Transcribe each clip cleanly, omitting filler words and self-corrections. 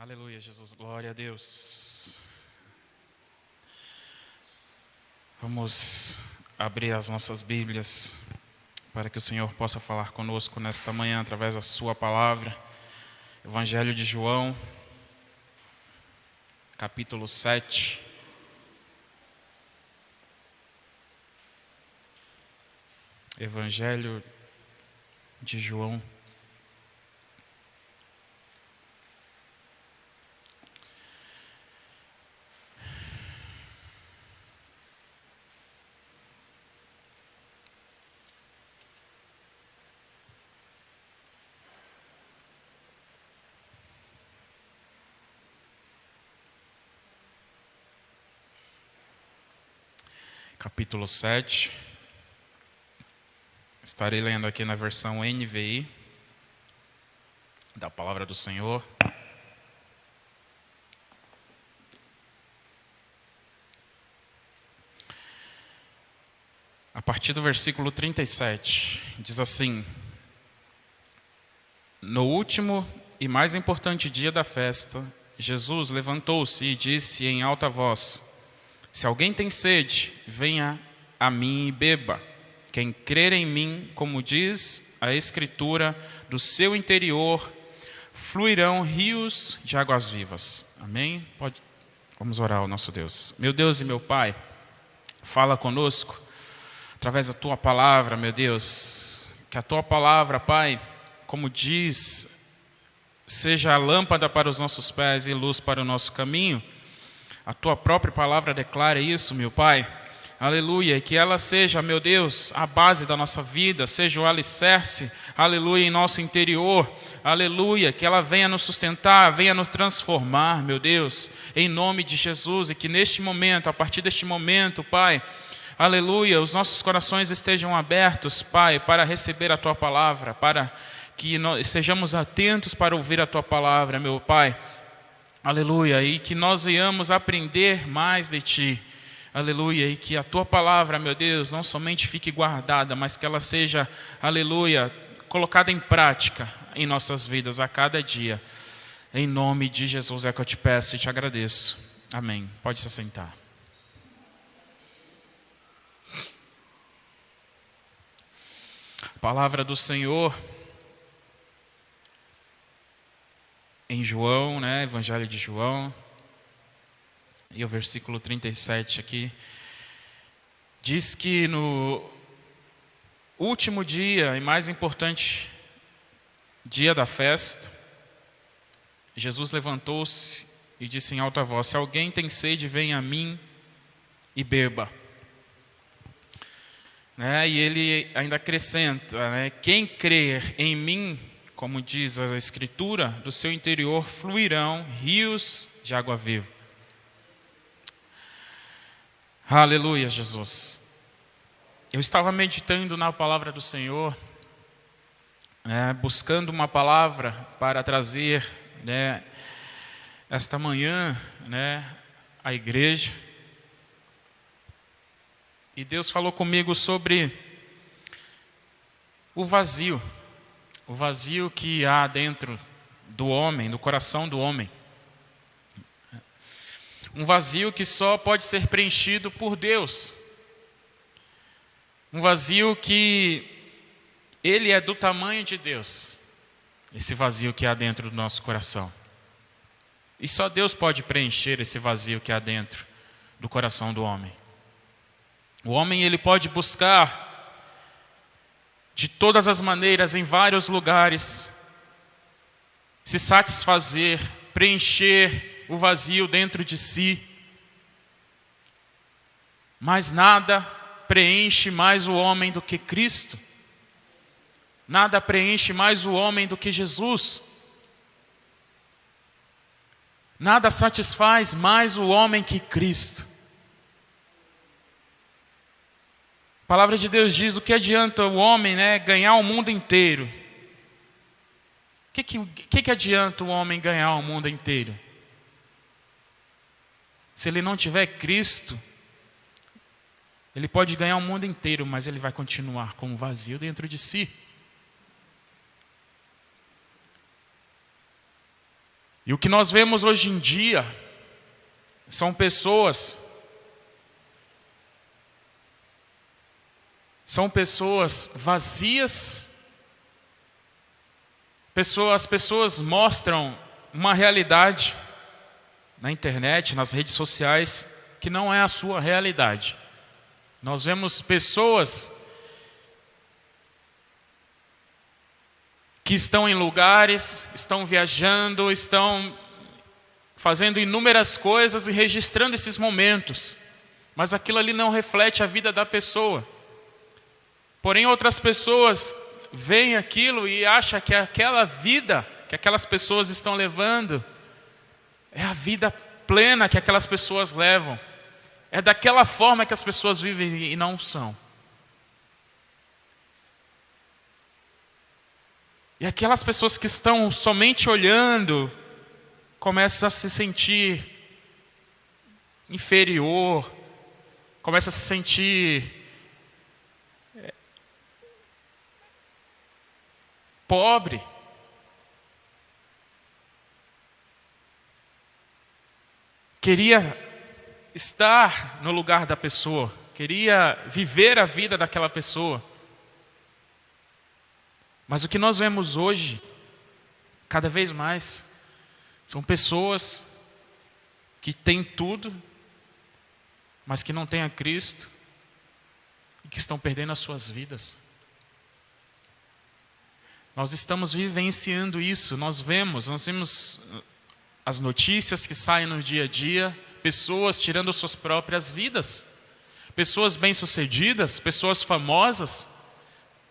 Aleluia, Jesus, glória a Deus. Vamos abrir as nossas Bíblias para que o Senhor possa falar conosco nesta manhã através da sua palavra. Evangelho de João, capítulo 7. Evangelho de João. Capítulo 7. Estarei lendo aqui na versão NVI da Palavra do Senhor. A partir do versículo 37, diz assim: No último e mais importante dia da festa, Jesus levantou-se e disse em alta voz: Se alguém tem sede, venha a mim e beba. Quem crer em mim, como diz a Escritura, do seu interior fluirão rios de águas vivas. Amém? Vamos orar ao nosso Deus. Meu Deus e meu Pai, fala conosco através da Tua palavra, meu Deus. Que a Tua palavra, Pai, como diz, seja a lâmpada para os nossos pés e luz para o nosso caminho. A Tua própria palavra declara isso, meu Pai. Aleluia, e que ela seja, meu Deus, a base da nossa vida, seja o alicerce, aleluia, em nosso interior, aleluia, que ela venha nos sustentar, venha nos transformar, meu Deus, em nome de Jesus, e que neste momento, a partir deste momento, Pai, aleluia, os nossos corações estejam abertos, Pai, para receber a Tua palavra, para que nós estejamos atentos para ouvir a Tua palavra, meu Pai, aleluia, e que nós venhamos aprender mais de Ti. Aleluia, e que a Tua palavra, meu Deus, não somente fique guardada, mas que ela seja, aleluia, colocada em prática em nossas vidas a cada dia. Em nome de Jesus é que eu te peço e te agradeço. Amém. Pode se assentar. Palavra do Senhor em João, Evangelho de João. E o versículo 37 aqui diz que no último dia e mais importante dia da festa, Jesus levantou-se e disse em alta voz: Se alguém tem sede, venha a mim e beba. E ele ainda acrescenta, quem crer em mim, como diz a Escritura, do seu interior fluirão rios de água viva. Aleluia, Jesus. Eu estava meditando na palavra do Senhor, buscando uma palavra para trazer esta manhã à igreja. E Deus falou comigo sobre o vazio que há dentro do homem, no coração do homem. Um vazio que só pode ser preenchido por Deus. Um vazio que ele é do tamanho de Deus. Esse vazio que há dentro do nosso coração. E só Deus pode preencher esse vazio que há dentro do coração do homem. O homem, ele pode buscar de todas as maneiras, em vários lugares, se satisfazer, preencher o vazio dentro de si, mas nada preenche mais o homem do que Cristo, nada preenche mais o homem do que Jesus, nada satisfaz mais o homem que Cristo. A palavra de Deus diz: o que adianta o homem ganhar o mundo inteiro? O que adianta o homem ganhar o mundo inteiro? Se ele não tiver Cristo, ele pode ganhar o mundo inteiro, mas ele vai continuar com um vazio dentro de si. E o que nós vemos hoje em dia são pessoas vazias. As pessoas mostram uma realidade na internet, nas redes sociais, que não é a sua realidade. Nós vemos pessoas que estão em lugares, estão viajando, estão fazendo inúmeras coisas e registrando esses momentos, mas aquilo ali não reflete a vida da pessoa. Porém, outras pessoas veem aquilo e acham que aquela vida que aquelas pessoas estão levando é a vida plena que aquelas pessoas levam. É daquela forma que as pessoas vivem e não são. E aquelas pessoas que estão somente olhando começam a se sentir inferior, começam a se sentir pobre. Queria estar no lugar da pessoa, queria viver a vida daquela pessoa. Mas o que nós vemos hoje, cada vez mais, são pessoas que têm tudo, mas que não têm a Cristo e que estão perdendo as suas vidas. Nós estamos vivenciando isso, nós vemos as notícias que saem no dia a dia, pessoas tirando suas próprias vidas, pessoas bem-sucedidas, pessoas famosas.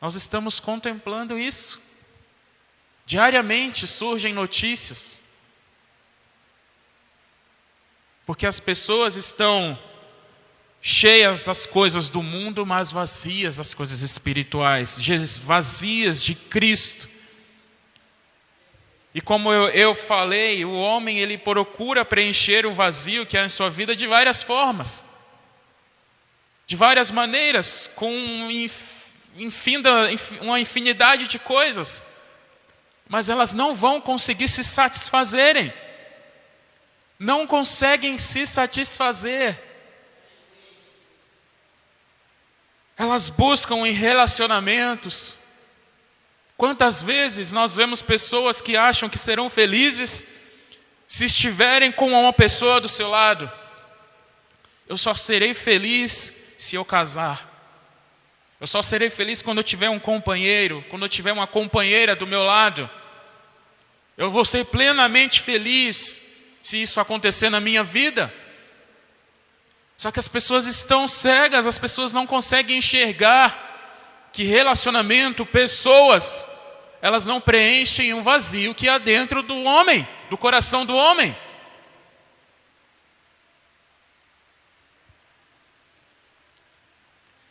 Nós estamos contemplando isso. Diariamente surgem notícias, porque as pessoas estão cheias das coisas do mundo, mas vazias das coisas espirituais, vazias de Cristo. E como eu falei, o homem ele procura preencher o vazio que há em sua vida de várias formas, de várias maneiras, com uma infinidade de coisas, mas elas não vão conseguir se satisfazerem, não conseguem se satisfazer. Elas buscam em relacionamentos. Quantas vezes nós vemos pessoas que acham que serão felizes se estiverem com uma pessoa do seu lado? Eu só serei feliz se eu casar. Eu só serei feliz quando eu tiver um companheiro, quando eu tiver uma companheira do meu lado. Eu vou ser plenamente feliz se isso acontecer na minha vida. Só que as pessoas estão cegas, as pessoas não conseguem enxergar que relacionamento, pessoas, elas não preenchem um vazio que há dentro do homem, do coração do homem.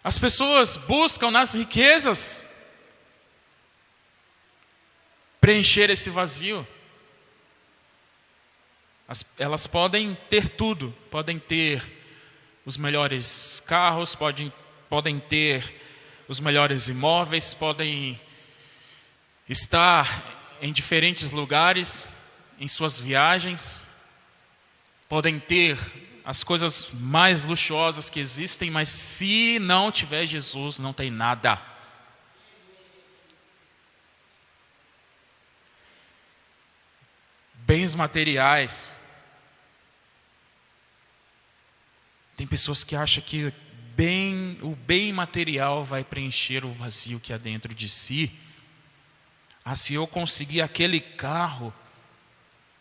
As pessoas buscam nas riquezas preencher esse vazio. Elas podem ter tudo, podem ter os melhores carros, podem ter os melhores imóveis, podem estar em diferentes lugares, em suas viagens, podem ter as coisas mais luxuosas que existem, mas se não tiver Jesus, não tem nada. Bens materiais. Tem pessoas que acham que o bem material vai preencher o vazio que há dentro de si. Ah, se eu conseguir aquele carro,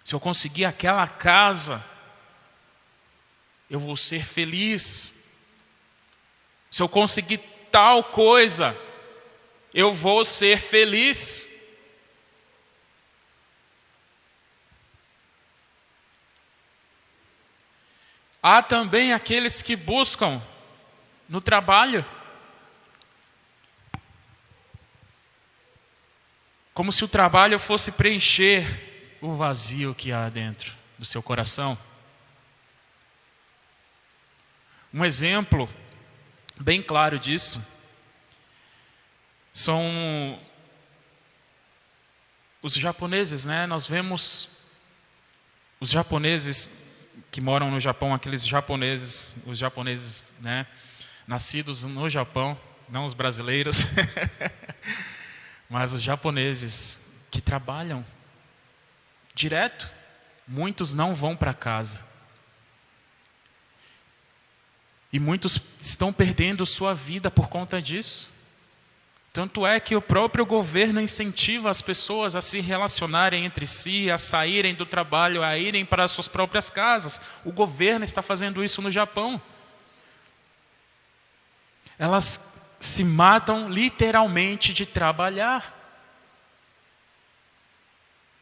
se eu conseguir aquela casa, eu vou ser feliz. Se eu conseguir tal coisa, eu vou ser feliz. Há também aqueles que buscam no trabalho, como se o trabalho fosse preencher o vazio que há dentro do seu coração. Um exemplo bem claro disso são os japoneses, né? Nós vemos Os japoneses que moram no Japão, aqueles japoneses, os japoneses, né, nascidos no Japão, não os brasileiros, mas os japoneses que trabalham direto, muitos não vão para casa. E muitos estão perdendo sua vida por conta disso. Tanto é que o próprio governo incentiva as pessoas a se relacionarem entre si, a saírem do trabalho, a irem para as suas próprias casas. O governo está fazendo isso no Japão. Elas se matam literalmente de trabalhar.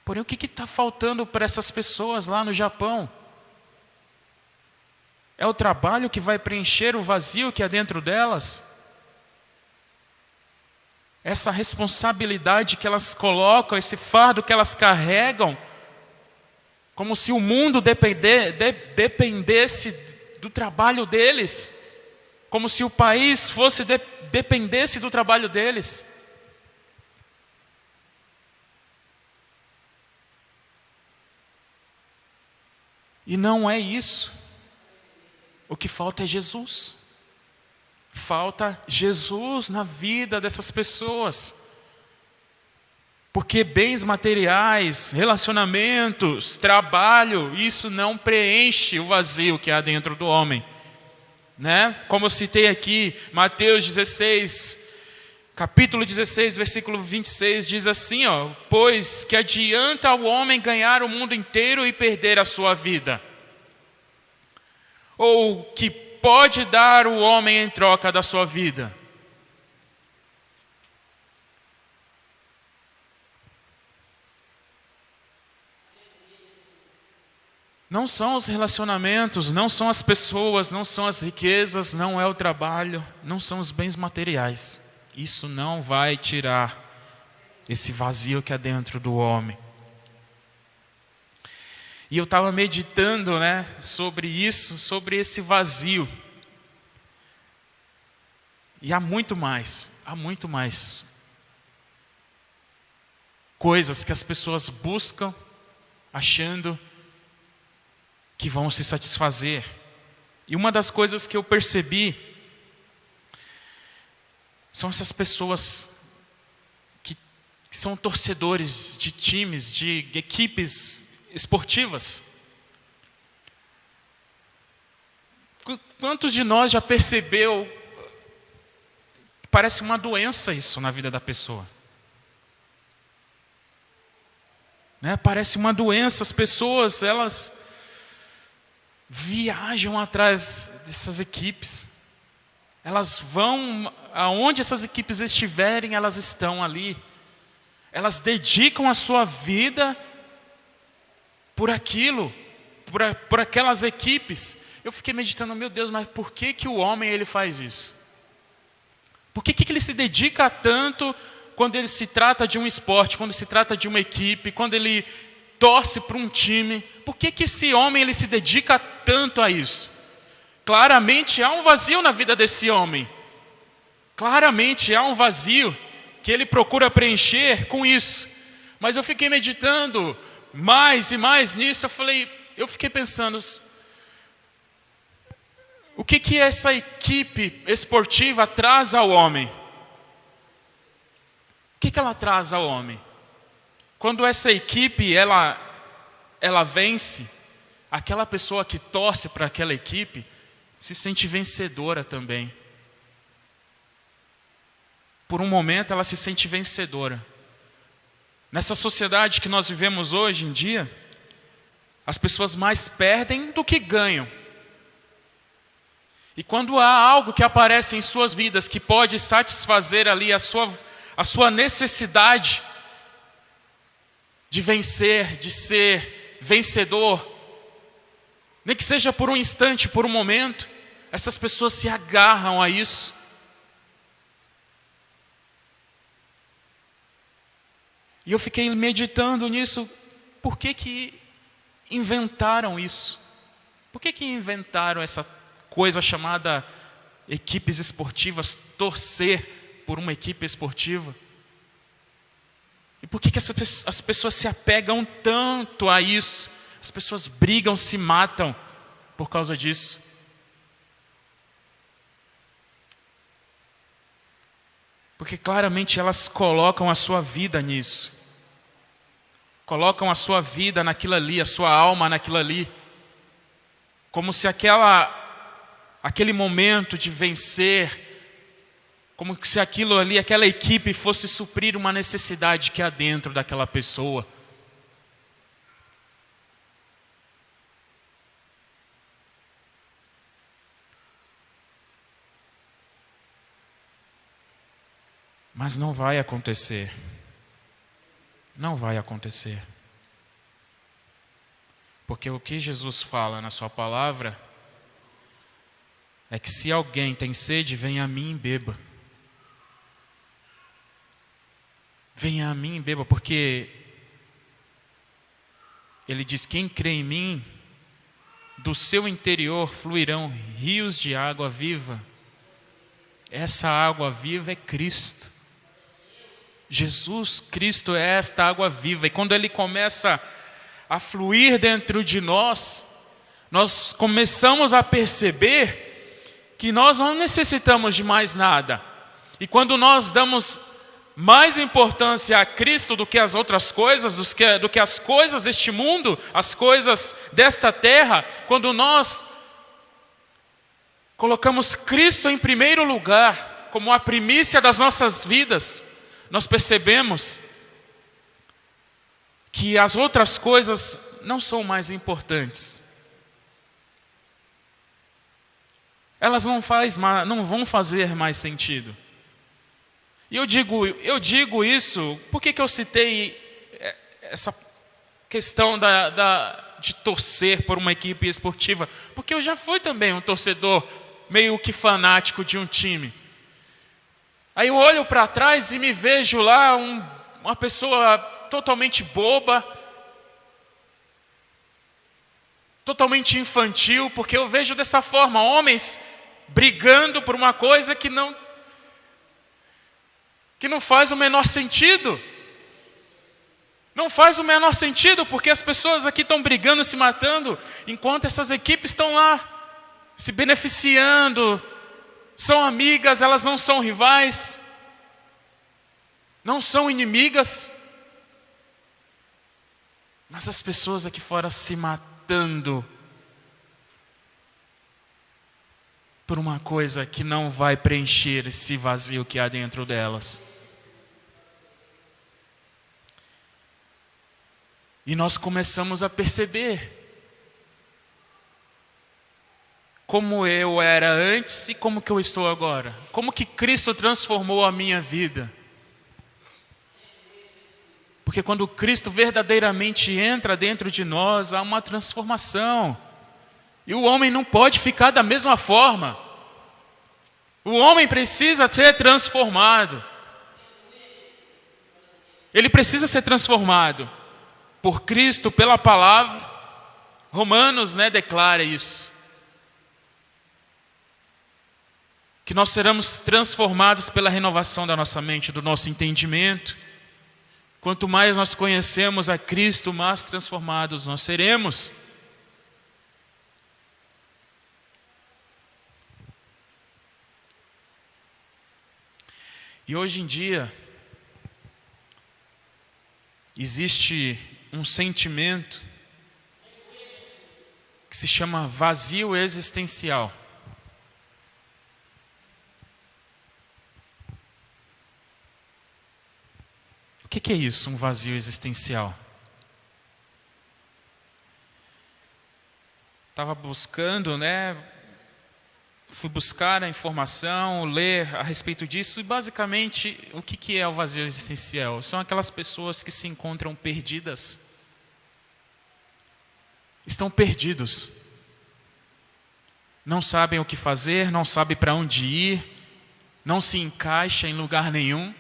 Porém, o que está faltando para essas pessoas lá no Japão? É o trabalho que vai preencher o vazio que há dentro delas? Essa responsabilidade que elas colocam, esse fardo que elas carregam, como se o mundo dependesse do trabalho deles, como se o país dependesse do trabalho deles. E não é isso. O que falta é Jesus. Falta Jesus na vida dessas pessoas. Porque bens materiais, relacionamentos, trabalho, isso não preenche o vazio que há dentro do homem. Né? Como eu citei aqui, Mateus 16, capítulo 16, versículo 26, diz assim, ó, pois que adianta ao homem ganhar o mundo inteiro e perder a sua vida? Ou que pode dar o homem em troca da sua vida? Não são os relacionamentos, não são as pessoas, não são as riquezas, não é o trabalho, não são os bens materiais. Isso não vai tirar esse vazio que há dentro do homem. E eu estava meditando, né, sobre isso, sobre esse vazio. E há muito mais coisas que as pessoas buscam achando que vão se satisfazer. E uma das coisas que eu percebi são essas pessoas que são torcedores de times, de equipes esportivas. Quantos de nós já percebeu? Parece uma doença isso na vida da pessoa. Né? Parece uma doença, as pessoas, elas viajam atrás dessas equipes. Elas vão, aonde essas equipes estiverem, elas estão ali. Elas dedicam a sua vida por aquilo, por aquelas equipes. Eu fiquei meditando, meu Deus, mas por que o homem ele faz isso? Por que ele se dedica tanto quando ele se trata de um esporte, quando se trata de uma equipe, quando ele torce para um time? Por que esse homem ele se dedica tanto a isso? Claramente há um vazio na vida desse homem. Claramente há um vazio que ele procura preencher com isso. Mas eu fiquei meditando mais e mais nisso, eu fiquei pensando, o que essa equipe esportiva traz ao homem? O que ela traz ao homem? Quando essa equipe ela vence, aquela pessoa que torce para aquela equipe se sente vencedora também. Por um momento ela se sente vencedora. Nessa sociedade que nós vivemos hoje em dia, as pessoas mais perdem do que ganham. E quando há algo que aparece em suas vidas que pode satisfazer ali a sua necessidade de vencer, de ser vencedor, nem que seja por um instante, por um momento, essas pessoas se agarram a isso. E eu fiquei meditando nisso, por que inventaram isso? Por que inventaram essa coisa chamada equipes esportivas, torcer por uma equipe esportiva? E por que as pessoas se apegam tanto a isso? As pessoas brigam, se matam por causa disso. Porque claramente elas colocam a sua vida nisso. Colocam a sua vida naquilo ali, a sua alma naquilo ali. Como se aquele momento de vencer, como se aquilo ali, aquela equipe fosse suprir uma necessidade que há dentro daquela pessoa. Mas não vai acontecer. Não vai acontecer. Porque o que Jesus fala na sua palavra é que se alguém tem sede, venha a mim e beba. Venha a mim e beba, porque ele diz: quem crê em mim, do seu interior fluirão rios de água viva. Essa água viva é Cristo. Jesus Cristo é esta água viva. E quando Ele começa a fluir dentro de nós, nós começamos a perceber que nós não necessitamos de mais nada. E quando nós damos mais importância a Cristo do que as outras coisas, do que as coisas deste mundo, as coisas desta terra, quando nós colocamos Cristo em primeiro lugar, como a primícia das nossas vidas, nós percebemos que as outras coisas não são mais importantes. Elas não vão fazer mais sentido. E eu digo isso, por que eu citei essa questão de torcer por uma equipe esportiva? Porque eu já fui também um torcedor meio que fanático de um time. Aí eu olho para trás e me vejo lá uma pessoa totalmente boba, totalmente infantil, porque eu vejo dessa forma homens brigando por uma coisa que não faz o menor sentido. Não faz o menor sentido, porque as pessoas aqui estão brigando, se matando, enquanto essas equipes estão lá se beneficiando. São amigas, elas não são rivais, não são inimigas. Mas as pessoas aqui fora se matando por uma coisa que não vai preencher esse vazio que há dentro delas. E nós começamos a perceber como eu era antes e como que eu estou agora. Como que Cristo transformou a minha vida. Porque quando Cristo verdadeiramente entra dentro de nós, há uma transformação. E o homem não pode ficar da mesma forma. O homem precisa ser transformado. Ele precisa ser transformado por Cristo, pela palavra. Romanos, declara isso. Que nós seremos transformados pela renovação da nossa mente, do nosso entendimento. Quanto mais nós conhecemos a Cristo, mais transformados nós seremos. E hoje em dia, existe um sentimento que se chama vazio existencial. O que é isso, um vazio existencial? Estava buscando, fui buscar a informação, ler a respeito disso, e basicamente o que é o vazio existencial? São aquelas pessoas que se encontram perdidas. Estão perdidos. Não sabem o que fazer, não sabem para onde ir, não se encaixa em lugar nenhum.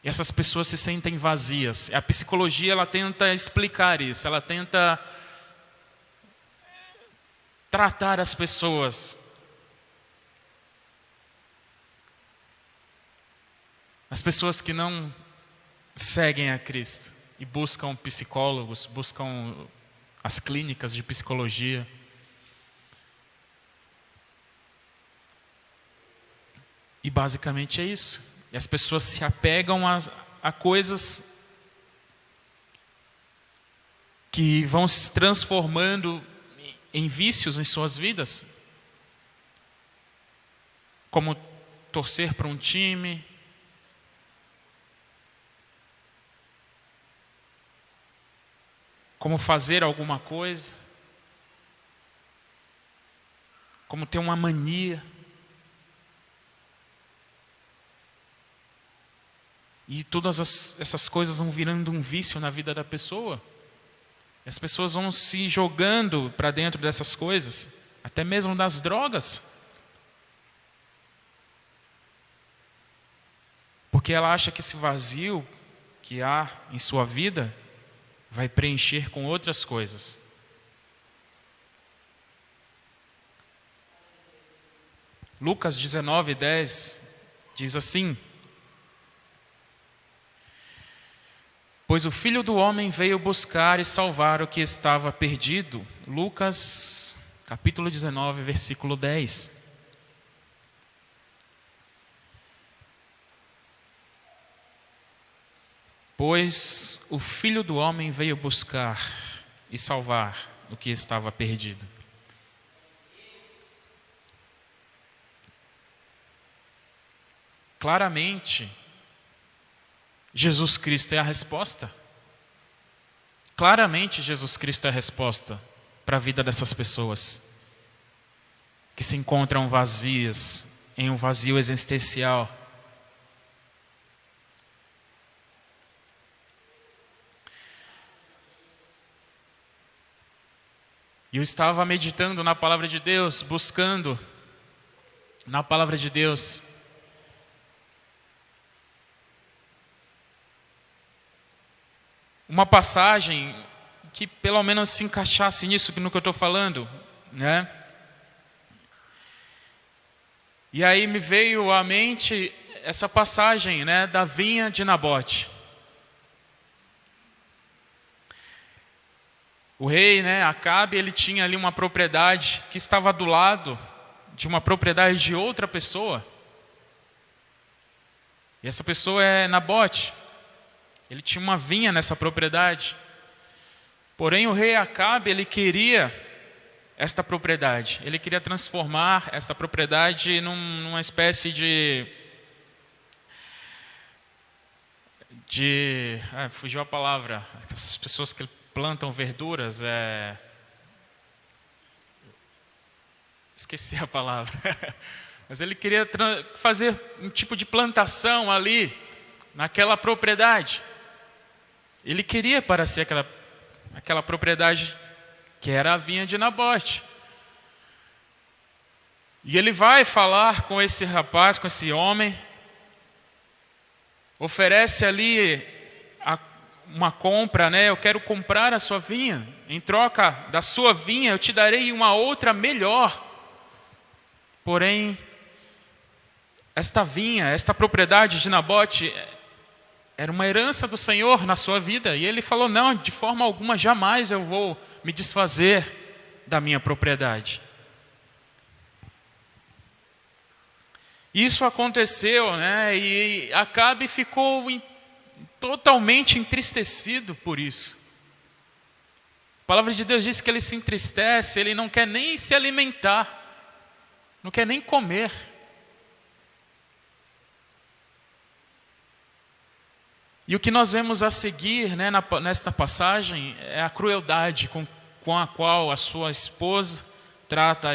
E essas pessoas se sentem vazias. A psicologia, ela tenta explicar isso, ela tenta tratar as pessoas. As pessoas que não seguem a Cristo. e buscam psicólogos, buscam as clínicas de psicologia. E basicamente é isso. E as pessoas se apegam a coisas que vão se transformando em vícios em suas vidas. Como torcer para um time, como fazer alguma coisa, como ter uma mania. E todas essas coisas vão virando um vício na vida da pessoa. E as pessoas vão se jogando para dentro dessas coisas, até mesmo das drogas. Porque ela acha que esse vazio que há em sua vida vai preencher com outras coisas. Lucas 19:10 diz assim: pois o Filho do Homem veio buscar e salvar o que estava perdido. Lucas capítulo 19, versículo 10. Pois o Filho do Homem veio buscar e salvar o que estava perdido. Claramente, Jesus Cristo é a resposta. Claramente, Jesus Cristo é a resposta para a vida dessas pessoas que se encontram vazias, em um vazio existencial. E eu estava meditando na palavra de Deus, buscando na palavra de Deus uma passagem que pelo menos se encaixasse nisso, no que eu estou falando, né? E aí me veio à mente essa passagem, né, da vinha de Nabote. O rei, né, Acabe, ele tinha ali uma propriedade que estava do lado de uma propriedade de outra pessoa. E essa pessoa é Nabote. Ele tinha uma vinha nessa propriedade. Porém, o rei Acabe, ele queria esta propriedade. Ele queria transformar esta propriedade numa espécie fugiu a palavra. As pessoas que plantam verduras, esqueci a palavra. Mas ele queria fazer um tipo de plantação ali, naquela propriedade. Ele queria para si aquela propriedade que era a vinha de Nabote. E ele vai falar com esse rapaz, com esse homem, oferece ali uma compra, né? Eu quero comprar a sua vinha. Em troca da sua vinha, eu te darei uma outra melhor. Porém, esta vinha, esta propriedade de Nabote, era uma herança do Senhor na sua vida. E ele falou, não, de forma alguma, jamais eu vou me desfazer da minha propriedade. Isso aconteceu, né? E Acabe ficou totalmente entristecido por isso. A palavra de Deus diz que ele se entristece, ele não quer nem se alimentar, não quer nem comer. E o que nós vemos a seguir, né, nesta passagem é a crueldade com a qual a sua esposa trata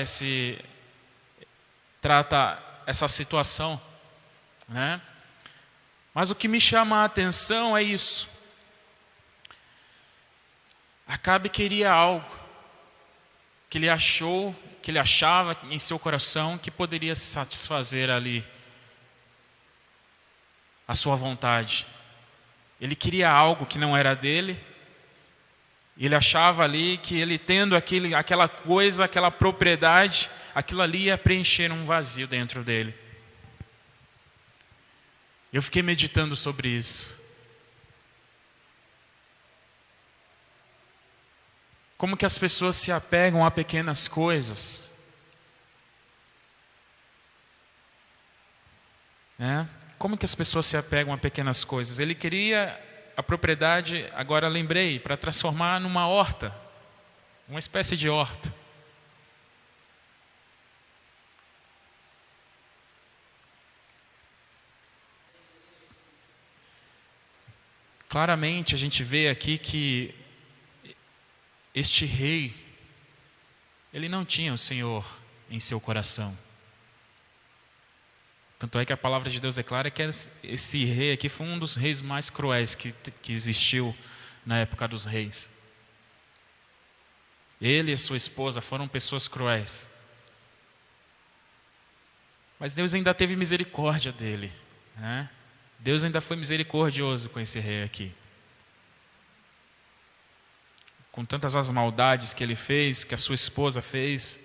essa situação, né? Mas o que me chama a atenção é isso. Acabe queria algo que ele achava em seu coração que poderia satisfazer ali a sua vontade. Ele queria algo que não era dele. Ele achava ali que ele tendo aquela coisa, aquela propriedade, aquilo ali ia preencher um vazio dentro dele. Eu fiquei meditando sobre isso. Como que as pessoas se apegam a pequenas coisas. Como que as pessoas se apegam a pequenas coisas? Ele queria a propriedade, agora lembrei, para transformar numa horta, uma espécie de horta. Claramente a gente vê aqui que este rei, ele não tinha o Senhor em seu coração. Tanto é que a palavra de Deus declara que esse rei aqui foi um dos reis mais cruéis que existiu na época dos reis. Ele e sua esposa foram pessoas cruéis. Mas Deus ainda teve misericórdia dele, né? Deus ainda foi misericordioso com esse rei aqui. Com tantas as maldades que ele fez, que a sua esposa fez,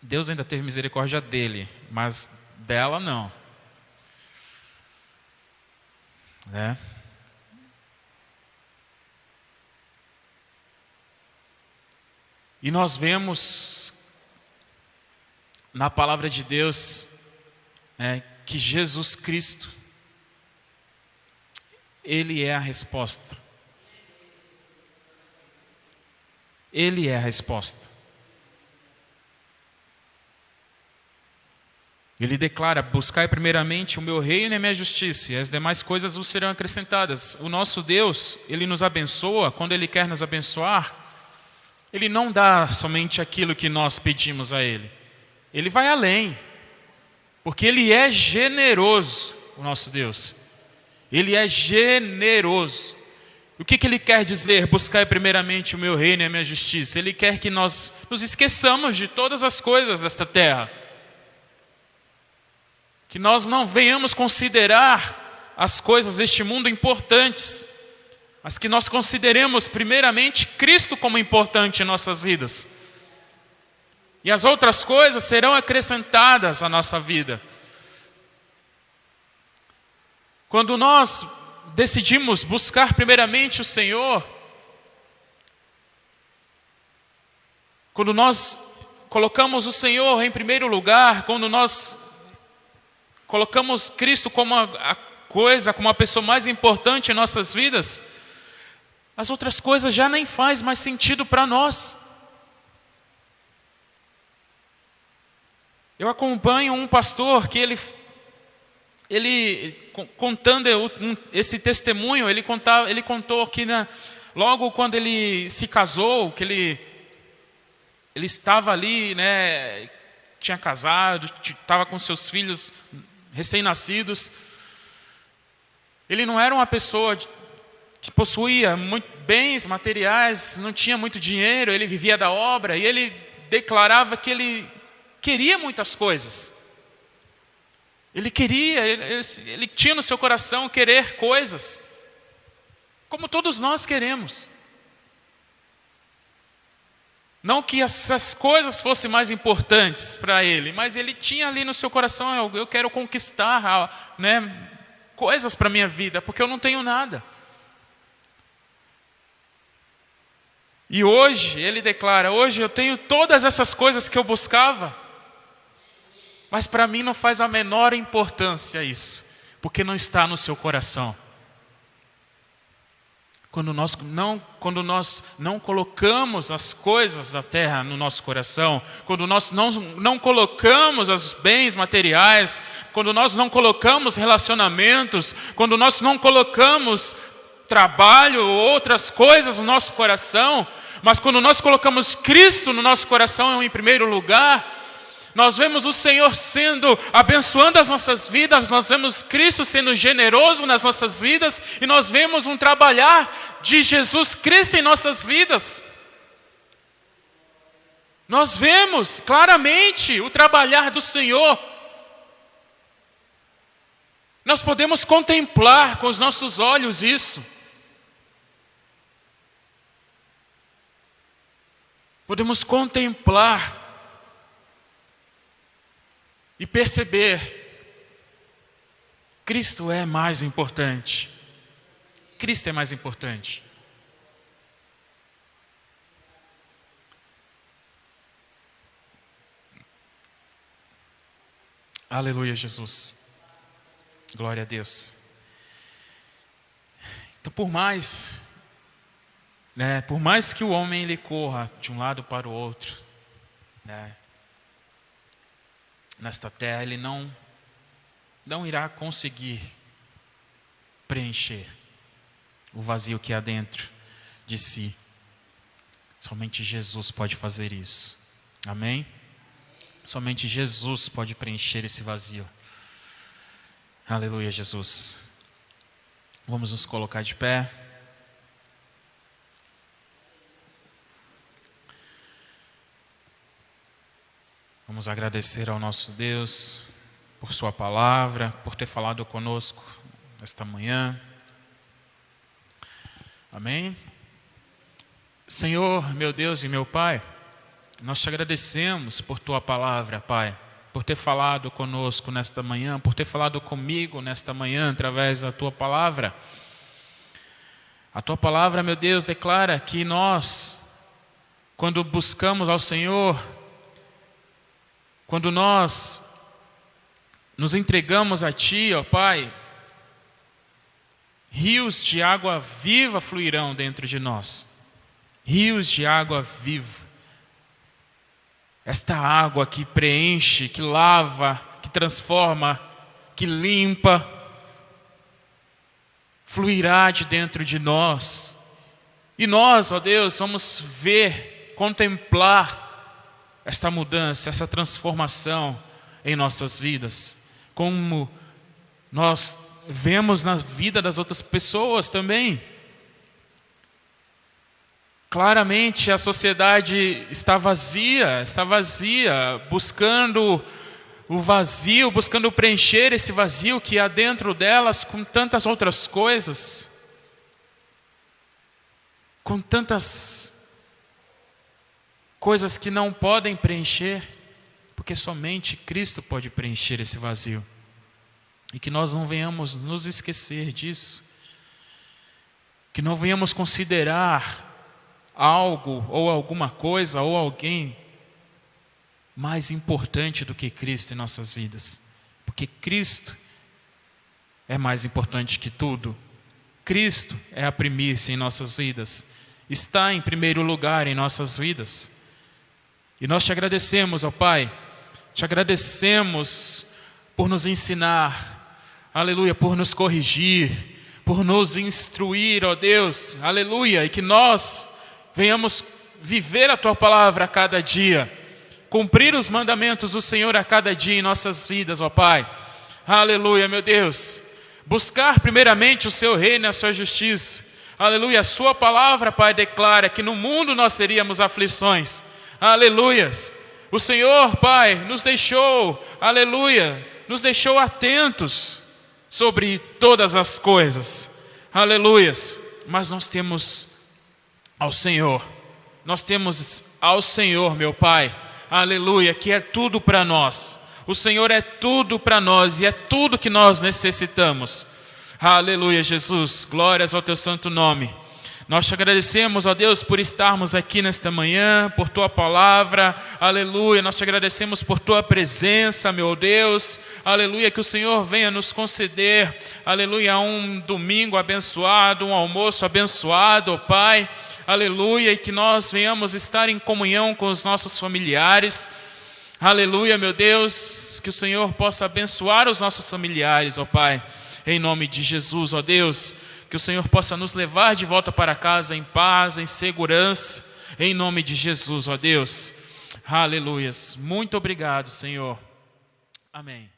Deus ainda teve misericórdia dele, mas dela não. E nós vemos na palavra de Deus que Jesus Cristo, Ele é a resposta. Ele é a resposta. Ele declara: buscai primeiramente o meu reino e a minha justiça, e as demais coisas vos serão acrescentadas. O nosso Deus, Ele nos abençoa. Quando Ele quer nos abençoar, Ele não dá somente aquilo que nós pedimos a Ele. Ele vai além, porque Ele é generoso, o nosso Deus. Ele é generoso. O que Ele quer dizer, buscai primeiramente o meu reino e a minha justiça? Ele quer que nós nos esqueçamos de todas as coisas desta terra. Que nós não venhamos considerar as coisas deste mundo importantes, mas que nós consideremos primeiramente Cristo como importante em nossas vidas. E as outras coisas serão acrescentadas à nossa vida. Quando nós decidimos buscar primeiramente o Senhor, quando nós colocamos o Senhor em primeiro lugar, quando nós colocamos Cristo como a coisa, como a pessoa mais importante em nossas vidas, as outras coisas já nem faz mais sentido para nós. Eu acompanho um pastor que ele contando esse testemunho, ele contou que logo quando ele se casou, que ele estava ali, tinha casado, estava com seus filhos recém-nascidos. Ele não era uma pessoa que possuía muito bens materiais, não tinha muito dinheiro, ele vivia da obra, e ele declarava que ele queria muitas coisas. Ele tinha no seu coração querer coisas, como todos nós queremos. Não que essas coisas fossem mais importantes para ele, mas ele tinha ali no seu coração: eu quero conquistar coisas para a minha vida, porque eu não tenho nada. E hoje, ele declara: hoje eu tenho todas essas coisas que eu buscava, mas para mim não faz a menor importância isso, porque não está no seu coração. Quando nós não colocamos as coisas da terra no nosso coração, quando nós não colocamos os bens materiais, quando nós não colocamos relacionamentos, quando nós não colocamos trabalho ou outras coisas no nosso coração, mas quando nós colocamos Cristo no nosso coração em primeiro lugar, nós vemos o Senhor abençoando as nossas vidas, nós vemos Cristo sendo generoso nas nossas vidas, e nós vemos um trabalhar de Jesus Cristo em nossas vidas. Nós vemos claramente o trabalhar do Senhor. Nós podemos contemplar com os nossos olhos isso. Podemos contemplar e perceber: Cristo é mais importante. Cristo é mais importante. Aleluia, Jesus. Glória a Deus. Então, por mais que o homem ele corra de um lado para o outro, nesta terra, ele não irá conseguir preencher o vazio que há dentro de si. Somente Jesus pode fazer isso. Amém? Somente Jesus pode preencher esse vazio. Aleluia, Jesus. Vamos nos colocar de pé. Vamos agradecer ao nosso Deus por sua palavra, por ter falado conosco esta manhã. Amém? Senhor, meu Deus e meu Pai, nós te agradecemos por tua palavra, Pai, por ter falado conosco nesta manhã, por ter falado comigo nesta manhã através da tua palavra. A tua palavra, meu Deus, declara que nós, quando buscamos ao Senhor, quando nós nos entregamos a Ti, ó Pai, rios de água viva fluirão dentro de nós. Rios de água viva. Esta água que preenche, que lava, que transforma, que limpa, fluirá de dentro de nós. E nós, ó Deus, vamos ver, contemplar esta mudança, essa transformação em nossas vidas. Como nós vemos na vida das outras pessoas também. Claramente a sociedade está vazia, buscando o vazio, buscando preencher esse vazio que há dentro delas com tantas outras coisas, com tantas coisas que não podem preencher, porque somente Cristo pode preencher esse vazio. E que nós não venhamos nos esquecer disso, que não venhamos considerar algo ou alguma coisa ou alguém mais importante do que Cristo em nossas vidas, porque Cristo é mais importante que tudo. Cristo é a primícia em nossas vidas, está em primeiro lugar em nossas vidas. E nós te agradecemos, ó Pai, te agradecemos por nos ensinar, aleluia, por nos corrigir, por nos instruir, ó Deus, aleluia, e que nós venhamos viver a Tua palavra a cada dia, cumprir os mandamentos do Senhor a cada dia em nossas vidas, ó Pai, aleluia, meu Deus, buscar primeiramente o Seu reino e a Sua justiça, aleluia, a Sua palavra, Pai, declara que no mundo nós teríamos aflições, aleluias, o Senhor, Pai, nos deixou, aleluia, nos deixou atentos sobre todas as coisas, aleluias, mas nós temos ao Senhor, meu Pai, aleluia, que é tudo para nós, o Senhor é tudo para nós e é tudo que nós necessitamos, aleluia, Jesus, glórias ao Teu santo nome. Nós te agradecemos, ó Deus, por estarmos aqui nesta manhã, por Tua palavra, aleluia, nós te agradecemos por Tua presença, meu Deus, aleluia, que o Senhor venha nos conceder, aleluia, um domingo abençoado, um almoço abençoado, ó Pai, aleluia, e que nós venhamos estar em comunhão com os nossos familiares, aleluia, meu Deus, que o Senhor possa abençoar os nossos familiares, ó Pai, em nome de Jesus, ó Deus, que o Senhor possa nos levar de volta para casa em paz, em segurança, em nome de Jesus, ó Deus. Aleluias. Muito obrigado, Senhor. Amém.